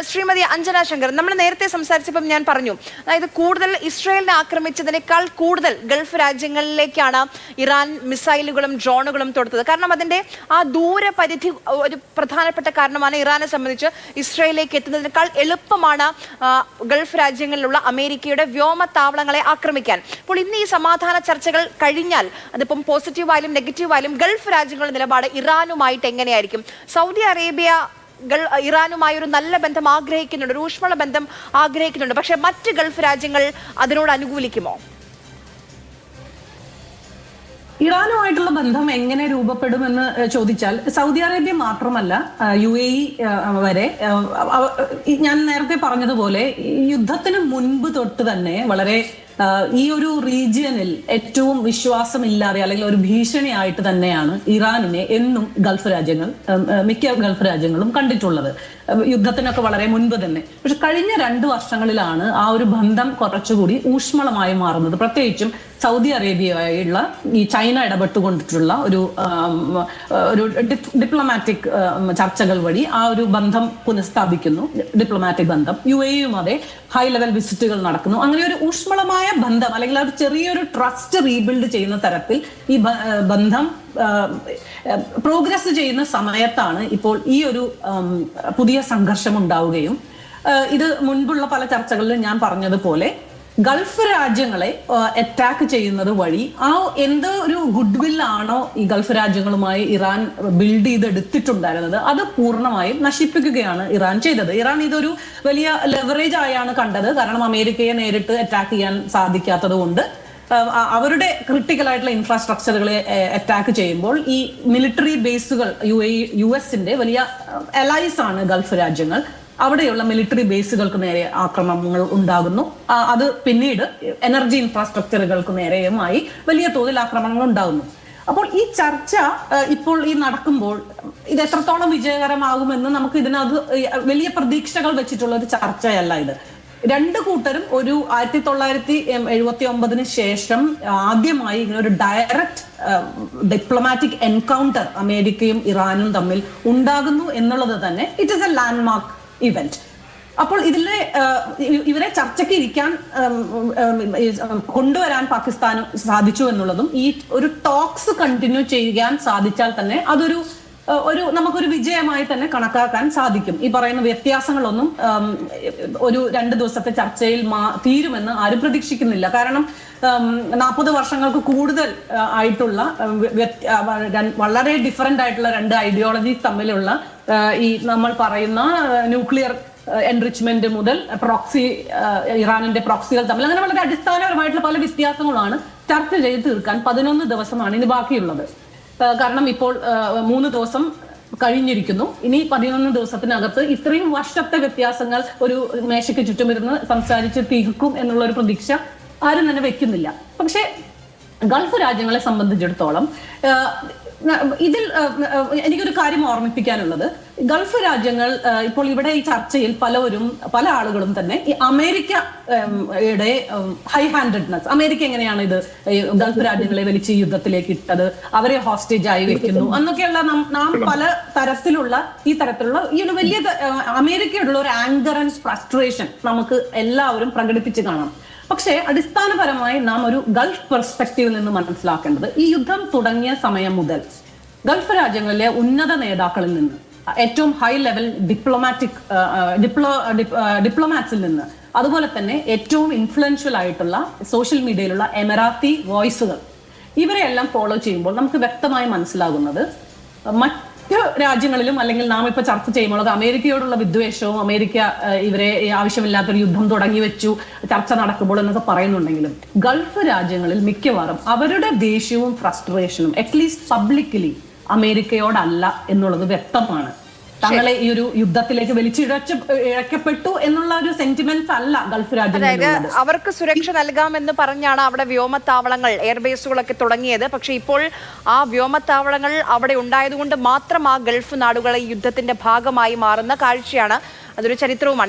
ശ്രീമതി അഞ്ജന ശങ്കർ, നമ്മൾ നേരത്തെ സംസാരിച്ചപ്പോൾ ഞാൻ പറഞ്ഞു, അതായത് കൂടുതൽ ഇസ്രായേലിനെ ആക്രമിച്ചതിനേക്കാൾ കൂടുതൽ ഗൾഫ് രാജ്യങ്ങളിലേക്കാണ് ഇറാൻ മിസൈലുകളും ഡ്രോണുകളും തൊടുത്തത്. കാരണം അതിൻ്റെ ആ ദൂരപരിധി ഒരു പ്രധാനപ്പെട്ട കാരണമാണ്. ഇറാനെ സംബന്ധിച്ച് ഇസ്രായേലിലേക്ക് എത്തുന്നതിനേക്കാൾ എളുപ്പമാണ് ഗൾഫ് രാജ്യങ്ങളിലുള്ള അമേരിക്കയുടെ വ്യോമത്താവളങ്ങളെ ആക്രമിക്കാൻ. അപ്പോൾ ഇന്ന് ഈ സമാധാന ചർച്ചകൾ കഴിഞ്ഞാൽ അതിപ്പം പോസിറ്റീവായാലും നെഗറ്റീവായാലും ഗൾഫ് രാജ്യങ്ങളുടെ നിലപാട് ഇറാനുമായിട്ട് എങ്ങനെയായിരിക്കും? സൗദി അറേബ്യ ഇറാനുമായി ഒരു നല്ല ബന്ധം ആഗ്രഹിക്കുന്നുണ്ട്, ഒരു ഊഷ്മള ബന്ധം ആഗ്രഹിക്കുന്നുണ്ട്. പക്ഷെ മറ്റ് ഗൾഫ് രാജ്യങ്ങൾ അതിനോട് അനുകൂലിക്കുമോ? ഇറാനുമായിട്ടുള്ള ബന്ധം എങ്ങനെ രൂപപ്പെടുമെന്ന് ചോദിച്ചാൽ സൗദി അറേബ്യ മാത്രമല്ല, UAE വരെ, ഞാൻ നേരത്തെ പറഞ്ഞതുപോലെ യുദ്ധത്തിന് മുൻപ് തൊട്ട് തന്നെ വളരെ ഈ ഒരു റീജിയനിൽ ഏറ്റവും വിശ്വാസമില്ലാതെ അല്ലെങ്കിൽ ഒരു ഭീഷണിയായിട്ട് തന്നെയാണ് ഇറാനിനെ എന്നും മിക്ക ഗൾഫ് രാജ്യങ്ങളും കണ്ടിട്ടുള്ളത്, യുദ്ധത്തിനൊക്കെ വളരെ മുൻപ് തന്നെ. പക്ഷെ കഴിഞ്ഞ 2 വർഷങ്ങളിലാണ് ആ ഒരു ബന്ധം കുറച്ചുകൂടി ഊഷ്മളമായി മാറുന്നത്. പ്രത്യേകിച്ചും സൗദി അറേബ്യയുള്ള ഈ ചൈന ഇടപെട്ടുകൊണ്ടിട്ടുള്ള ഒരു ഡിപ്ലോമാറ്റിക് ചർച്ചകൾ വഴി ആ ഒരു ബന്ധം പുനഃസ്ഥാപിക്കുന്നു, ഡിപ്ലോമാറ്റിക് ബന്ധം. UAE-യും അതെ, ഹൈ ലെവൽ വിസിറ്റുകൾ നടക്കുന്നു. അങ്ങനെ ഒരു ഊഷ്മളമായ ബന്ധം അല്ലെങ്കിൽ ഒരു ചെറിയൊരു ട്രസ്റ്റ് റീബിൽഡ് ചെയ്യുന്ന തരത്തിൽ ഈ ബന്ധം പ്രോഗ്രസ് ചെയ്യുന്ന സമയത്താണ് ഇപ്പോൾ ഈ ഒരു പുതിയ സംഘർഷം ഉണ്ടാവുകയും, ഇത് മുൻപുള്ള പല ചർച്ചകളിലും ഞാൻ പറഞ്ഞതുപോലെ ഗൾഫ് രാജ്യങ്ങളെ അറ്റാക്ക് ചെയ്യുന്നത് വഴി എന്തോ ഒരു ഗുഡ് വിൽ ആണോ ഈ ഗൾഫ് രാജ്യങ്ങളുമായി ഇറാൻ ബിൽഡ് ചെയ്തെടുത്തിട്ടുണ്ടായിരുന്നത്, അത് പൂർണ്ണമായും നശിപ്പിക്കുകയാണ് ഇറാൻ ചെയ്തത്. ഇറാൻ ഇതൊരു വലിയ ലെവറേജ് ആയാണ് കണ്ടത്. കാരണം അമേരിക്കയെ നേരിട്ട് അറ്റാക്ക് ചെയ്യാൻ സാധിക്കാത്തത് കൊണ്ട് അവരുടെ ക്രിട്ടിക്കൽ ആയിട്ടുള്ള ഇൻഫ്രാസ്ട്രക്ചറുകളെ അറ്റാക്ക് ചെയ്യുമ്പോൾ ഈ മിലിറ്ററി ബേസുകൾ US-ന്റെ വലിയ അലൈസ് ആണ് ഗൾഫ് രാജ്യങ്ങൾ. അവിടെയുള്ള മിലിറ്ററി ബേസുകൾക്ക് നേരെ ആക്രമണങ്ങൾ ഉണ്ടാകുന്നു. അത് പിന്നീട് എനർജി ഇൻഫ്രാസ്ട്രക്ചറുകൾക്ക് നേരെയുമായി വലിയ തോതിൽ ആക്രമണങ്ങൾ ഉണ്ടാകുന്നു. അപ്പോൾ ഈ ചർച്ച ഇപ്പോൾ ഈ നടക്കുമ്പോൾ ഇത് എത്രത്തോളം വിജയകരമാകുമെന്ന് നമുക്ക് ഇതിനകത്ത് വലിയ പ്രതീക്ഷകൾ വെച്ചിട്ടുള്ള ഒരു ചർച്ചയല്ല ഇത്. 2 കൂട്ടരും ഒരു 1979 ശേഷം ആദ്യമായി ഇങ്ങനെ ഒരു ഡയറക്റ്റ് ഡിപ്ലോമാറ്റിക് എൻകൗണ്ടർ അമേരിക്കയും ഇറാനും തമ്മിൽ ഉണ്ടാകുന്നു എന്നുള്ളത് തന്നെ it is A landmark event. അപ്പോൾ ഇവരെ ചർച്ചയ്ക്ക് ഇരിക്കാൻ കൊണ്ടുവരാൻ പാകിസ്ഥാന് സാധിച്ചു എന്നുള്ളതും ഈ ഒരു ടോക്സ് കണ്ടിന്യൂ ചെയ്യാൻ സാധിച്ചാൽ തന്നെ അതൊരു നമുക്കൊരു വിജയമായി തന്നെ കണക്കാക്കാൻ സാധിക്കും. ഈ പറയുന്ന വ്യത്യാസങ്ങളൊന്നും ഒരു 2 ദിവസത്തെ ചർച്ചയിൽ തീരുമെന്ന് ആരും പ്രതീക്ഷിക്കുന്നില്ല. കാരണം 40 വർഷങ്ങൾക്ക് കൂടുതൽ ആയിട്ടുള്ള വളരെ ഡിഫറെന്റ് ആയിട്ടുള്ള 2 ഐഡിയോളജീസ് തമ്മിലുള്ള ഈ നമ്മൾ പറയുന്ന ന്യൂക്ലിയർ എൻറിച്ച്മെന്റ് മുതൽ ഇറാനിന്റെ പ്രോക്സികൾ തമ്മിൽ അങ്ങനെ വളരെ അടിസ്ഥാനപരമായിട്ടുള്ള പല വ്യത്യാസങ്ങളാണ് ചർച്ച ചെയ്ത് തീർക്കാൻ 11 ദിവസമാണ് ഇനി ബാക്കിയുള്ളത്. കാരണം ഇപ്പോൾ 3 ദിവസം കഴിഞ്ഞിരിക്കുന്നു. ഇനി 11 ദിവസത്തിനകത്ത് ഇത്രയും വർഷത്തെ വ്യത്യാസങ്ങൾ ഒരു മേശയ്ക്ക് ചുറ്റുമിരുന്ന് സംസാരിച്ച് തീർക്കും എന്നുള്ള ഒരു പ്രതീക്ഷ ആരും തന്നെ വെക്കുന്നില്ല. പക്ഷെ ഗൾഫ് രാജ്യങ്ങളെ സംബന്ധിച്ചിടത്തോളം ഇതിൽ എനിക്കൊരു കാര്യം ഓർമ്മിപ്പിക്കാനുള്ളത്, ഗൾഫ് രാജ്യങ്ങൾ ഇപ്പോൾ ഇവിടെ ഈ ചർച്ചയിൽ പല ആളുകളും തന്നെ ഈ അമേരിക്കയുടെ ഹൈ ഹാൻഡഡ്നെസ്, അമേരിക്ക എങ്ങനെയാണ് ഇത് ഗൾഫ് രാജ്യങ്ങളെ വലിച്ച് യുദ്ധത്തിലേക്ക് ഇട്ടത്, അവരെ ഹോസ്റ്റേജ് ആയി വെക്കുന്നു എന്നൊക്കെയുള്ള നാം പല തരത്തിലുള്ള ഈ ഒരു വലിയ അമേരിക്കയോടുള്ള ഒരു ആങ്കർ ആൻഡ് ഫ്രസ്ട്രേഷൻ നമുക്ക് എല്ലാവരും പ്രകടിപ്പിച്ച് കാണാം. പക്ഷേ അടിസ്ഥാനപരമായി നാം ഒരു ഗൾഫ് പെർസ്പെക്റ്റീവിൽ നിന്ന് മനസ്സിലാക്കേണ്ടത്, ഈ യുദ്ധം തുടങ്ങിയ സമയം മുതൽ ഗൾഫ് രാജ്യങ്ങളിലെ ഉന്നത നേതാക്കളിൽ നിന്ന്, ഏറ്റവും ഹൈ ലെവൽ ഡിപ്ലോമാറ്റ്സിൽ നിന്ന്, അതുപോലെ തന്നെ ഏറ്റവും ഇൻഫ്ലുവൻഷ്യൽ ആയിട്ടുള്ള സോഷ്യൽ മീഡിയയിലുള്ള എമിറാത്തി വോയിസുകൾ, ഇവരെയെല്ലാം ഫോളോ ചെയ്യുമ്പോൾ നമുക്ക് വ്യക്തമായി മനസ്സിലാകുന്നത് മറ്റ് രാജ്യങ്ങളിലും അല്ലെങ്കിൽ നാം ഇപ്പൊ ചർച്ച ചെയ്യുമ്പോൾ അമേരിക്കയോടുള്ള വിദ്വേഷവും അമേരിക്ക ഇവരെ ആവശ്യമില്ലാത്തൊരു യുദ്ധം തുടങ്ങി വെച്ചു ചർച്ച നടക്കുമ്പോൾ എന്നൊക്കെ പറയുന്നുണ്ടെങ്കിലും ഗൾഫ് രാജ്യങ്ങളിൽ മിക്കവാറും അവരുടെ ദേഷ്യവും ഫ്രസ്ട്രേഷനും അറ്റ്ലീസ്റ്റ് പബ്ലിക്കലി അമേരിക്കയോടല്ല എന്നുള്ളത് വ്യക്തമാണ്. തങ്ങളെ ഈ ഒരു യുദ്ധത്തിലേക്ക് വലിച്ചിഴക്കപ്പെട്ടു എന്നുള്ള ഒരു സെന്റിമെന്റ്സ് അല്ല ഗൾഫ് രാജ്യങ്ങളിൽ. അവർക്ക് സുരക്ഷ നൽകാമെന്ന് പറഞ്ഞാണ് അവിടെ വ്യോമത്താവളങ്ങൾ, എയർബേസുകളൊക്കെ തുടങ്ങിയത്. പക്ഷെ ഇപ്പോൾ ആ വ്യോമത്താവളങ്ങൾ അവിടെ ഉണ്ടായതുകൊണ്ട് മാത്രം ആ ഗൾഫ് നാടുകളെ യുദ്ധത്തിന്റെ ഭാഗമായി മാറുന്ന കാഴ്ചയാണ്. അതൊരു ചരിത്രവുമാണ്.